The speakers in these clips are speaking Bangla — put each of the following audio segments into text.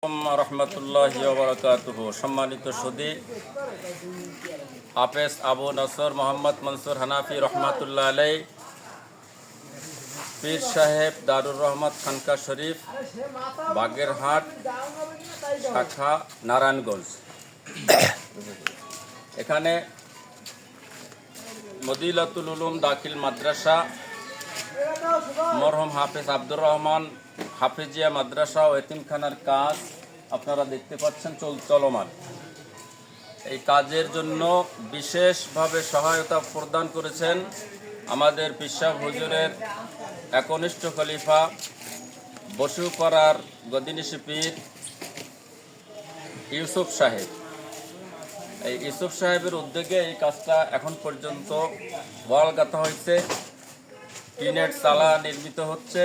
রহমতুল্লাহি ওয়া বারাকাতুহু। সম্মানিত সুধী, হাফেজ আবু নসর মোহাম্মদ মনসুর হানাফি রহমাতুল্লাহ আলাই, পীর সাহেব দারুর রহমত খানকা শরীফ, বাগেরহাট শাখা, নারায়ণগঞ্জ। এখানে মদিলাতুল উলুম দাখিল মাদ্রাসা, মরহুম হাফেজ আব্দুর রহমান হাফিজিয়া মাদ্রাসা ও এতিমখানার কাজ আপনারা দেখতে পাচ্ছেন চলমান। এই কাজের জন্য বিশেষভাবে সহায়তা প্রদান করেছেন আমাদের পিসাব হুজুরের একনিষ্ঠ খলিফা বসুপাড়ার গদিনিশি পীর ইউসুফ সাহেব। এই ইউসুফ সাহেবের উদ্যোগে এই কাজটা এখন পর্যন্ত ওয়াল গাঁথা হয়েছে, টিনের চালা নির্মিত হচ্ছে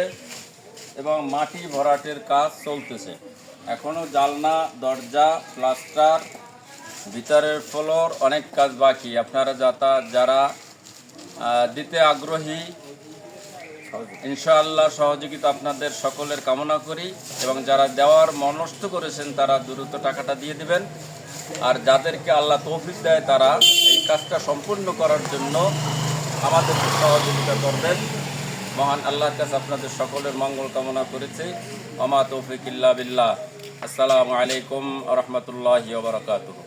এবং মাটি ভরাটের কাজ চলতেছে। এখনও জালনা, দরজা, প্লাস্টার, ভিতরের ফ্লোর অনেক কাজ বাকি। আপনারা যারা দিতে আগ্রহী, ইনশাআল্লাহ সহযোগিতা আপনাদের সকলের কামনা করি, এবং যারা দেওয়ার মনস্থ করেছেন তারা দ্রুত টাকাটা দিয়ে দিবেন। আর যাদেরকে আল্লাহ তৌফিক দেয় তারা এই কাজটা সম্পূর্ণ করার জন্য আমাদেরকে সহযোগিতা করবেন। মহান আল্লাহর কাছে আপনাদের সকলের মঙ্গল কামনা করেছি। ওমা তৌফিক ইল্লা বিল্লাহ। আসসালামু আলাইকুম ওয়া রাহমাতুল্লাহি ওয়া বারাকাতুহু।